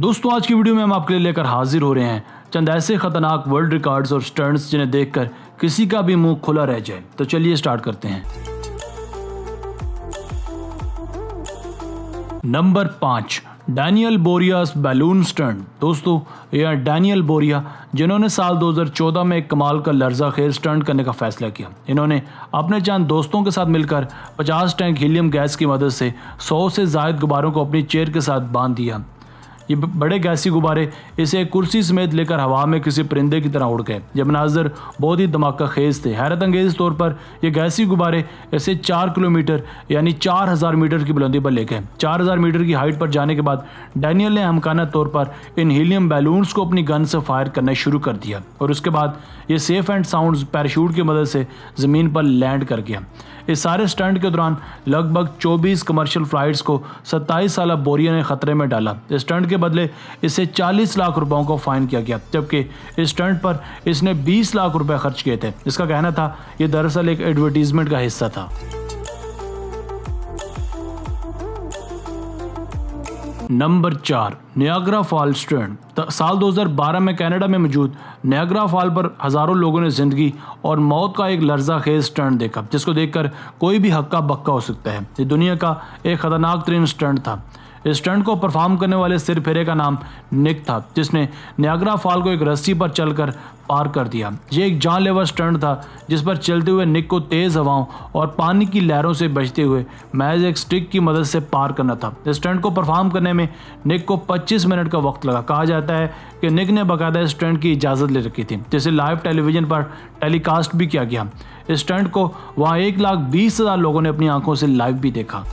दोस्तों आज की वीडियो में हम आपके लिए लेकर हाजिर हो रहे हैं चंद ऐसे खतरनाक वर्ल्ड रिकॉर्ड्स और स्टंट्स जिन्हें देखकर किसी का भी मुंह खुला रह जाए। तो चलिए स्टार्ट करते हैं। नंबर 5, डैनियल बोरियास बैलून स्टंट। दोस्तों यह डैनियल बोरिया जिन्होंने साल 2014 में एक कमाल का लर्ज़ाखेज स्टंट करने का फैसला किया। इन्होंने अपने चंद दोस्तों के साथ मिलकर 50 टैंक हीलियम गैस की मदद से 100 से ज़ायद गुब्बारों को अपनी चेयर के साथ बांध दिया। ये बड़े गैसी गुब्बारे इसे कुर्सी समेत लेकर हवा में किसी परिंदे की तरह उड़ गए। ये मनाजर बहुत ही धमाका खेज थे। हैरत अंगेज तौर पर ये गैसी गुब्बारे इसे 4 किलोमीटर यानी 4000 मीटर की बुलंदी पर ले गए। 4000 मीटर की हाइट पर जाने के बाद डैनियल ने हमकाना तौर पर इन हीलियम बैलून्स को अपनी गन से फायर करना शुरू कर दिया और उसके बाद ये सेफ एंड साउंड पैराशूट की मदद से ज़मीन पर लैंड कर गया। इस सारे स्टंट के दौरान लगभग 24 कमर्शियल फ्लाइट्स को 27 साल बोरिया ने खतरे में डाला। इस स्टंट के बदले इसे 40 लाख रुपयों को फाइन किया गया, जबकि इस स्टंट पर इसने 20 लाख रुपए खर्च किए थे। इसका कहना था यह दरअसल एक एडवर्टीजमेंट का हिस्सा था। Number 4, Niagara fall stunt. साल 2012 में कनाडा में मौजूद नियाग्रा फॉल पर हज़ारों लोगों ने ज़िंदगी और मौत का एक लर्ज़ाखेज स्टंट देखा, जिसको देखकर कोई भी हक्का बक्का हो सकता है। ये दुनिया का एक ख़तरनाक तरीन स्टंट था। इस स्टंट को परफॉर्म करने वाले सिरफिरे का नाम निक था, जिसने नियाग्रा फॉल को एक रस्सी पर चलकर पार कर दिया। ये एक जानलेवा स्टंट था जिस पर चलते हुए निक को तेज़ हवाओं और पानी की लहरों से बचते हुए महज एक स्टिक की मदद से पार करना था। इस स्टंट को परफॉर्म करने में निक को 25 मिनट का वक्त लगा। कहा जाता है कि निक ने बाकायदा इस स्टंट की इजाज़त ले रखी थी, जिसे लाइव टेलीविज़न पर टेलीकास्ट भी किया गया। इस स्टंट को वहाँ 1,20,000 लोगों ने अपनी आंखों से लाइव भी देखा।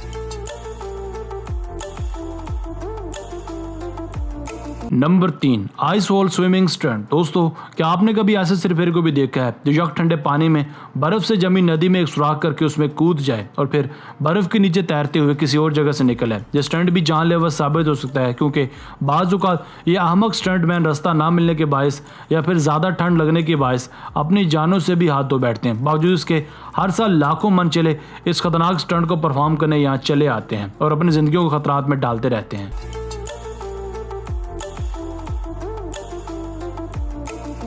Number 3, ice wall swimming stunt. दोस्तों क्या आपने कभी ऐसे सिरफिरे को भी देखा है जो यक ठंडे पानी में बर्फ से जमी नदी में एक सुराख करके उसमें कूद जाए और फिर बर्फ के नीचे तैरते हुए किसी और जगह से निकल आए। यह स्टंट भी जानलेवा साबित हो सकता है, क्योंकि बाज़ औक़ात यह अहमक स्टंटमैन रास्ता ना मिलने के बायस या फिर ज़्यादा ठंड लगने के बायस अपनी जानों से भी हाथ धो बैठते हैं। बावजूद इसके हर साल लाखों मन चले इस खतरनाक स्टंट को परफॉर्म करने यहाँ चले आते हैं और अपनी ज़िंदगियों को खतरात में डालते रहते हैं।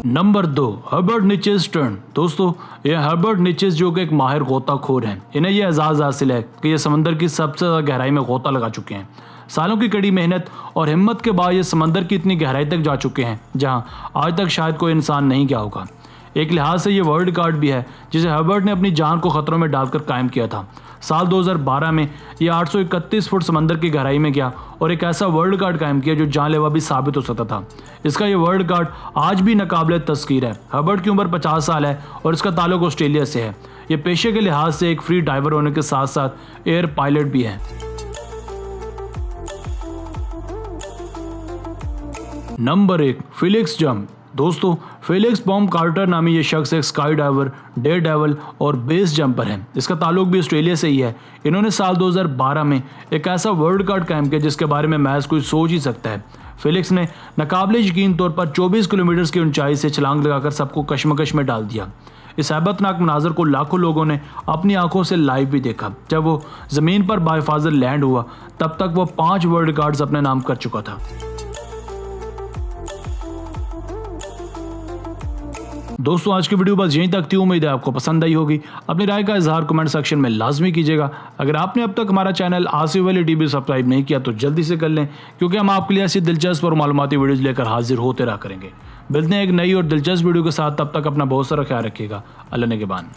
Number 2, Herbert niches stunt. दोस्तों ये हर्बर्ट निचेस जो कि एक माहिर गोताखोर हैं, इन्हें यह एजाज़ हासिल है कि ये समंदर की सबसे ज़्यादा गहराई में गोता लगा चुके हैं। सालों की कड़ी मेहनत और हिम्मत के बाद ये समंदर की इतनी गहराई तक जा चुके हैं जहां आज तक शायद कोई इंसान नहीं गया होगा। एक लिहाज से ये वर्ल्ड रिकॉर्ड भी है जिसे हर्बर्ट ने अपनी जान को खतरों में डालकर कायम किया था। साल 2012 में ये 831 फुट समंदर की गहराई में गया और एक ऐसा वर्ल्ड रिकॉर्ड कायम किया जो जानलेवा भी साबित हो सकता था। इसका ये वर्ल्ड रिकॉर्ड आज भी नाकाबिले तस्कीर है। हर्बर्ट की उम्र 50 साल है और इसका ताल्लुक ऑस्ट्रेलिया से है। ये पेशे के लिहाज से एक फ्री डाइवर होने के साथ साथ एयर पायलट भी है। Number 1, Felix jump. दोस्तों फेलिक्स बॉम कार्टर नामी ये शख्स एक स्काई डाइवर, डेयर डेविल और बेस जंपर है। इसका ताल्लुक भी ऑस्ट्रेलिया से ही है। इन्होंने साल 2012 में एक ऐसा वर्ल्ड रिकॉर्ड कायम किया जिसके बारे में महज कोई सोच ही सकता है। फेलिक्स ने नाकाबिले यकीन तौर पर 24 किलोमीटर की ऊंचाई से छलांग लगाकर सबको कशमकश में डाल दिया। इस हैबतनाक मनाजर को लाखों लोगों ने अपनी आंखों से लाइव भी देखा। जब वो ज़मीन पर बाहिफाजत लैंड हुआ तब तक वो 5 वर्ल्ड रिकॉर्ड्स अपने नाम कर चुका था। दोस्तों आज की वीडियो बस यहीं तक थी। उम्मीद है आपको पसंद आई होगी। अपनी राय का इजहार कमेंट सेक्शन में लाजमी कीजिएगा। अगर आपने अब तक हमारा channel Asif Ali TV subscribe नहीं किया तो जल्दी से कर लें, क्योंकि हम आपके लिए ऐसी दिलचस्प और मालूमाती वीडियोज़ लेकर हाजिर होते रहा करेंगे। मिलते हैं एक नई और दिलचस्प वीडियो के साथ। तब तक अपना बहुत सारा ख्याल रखिएगा। अल्लाह ने के बान।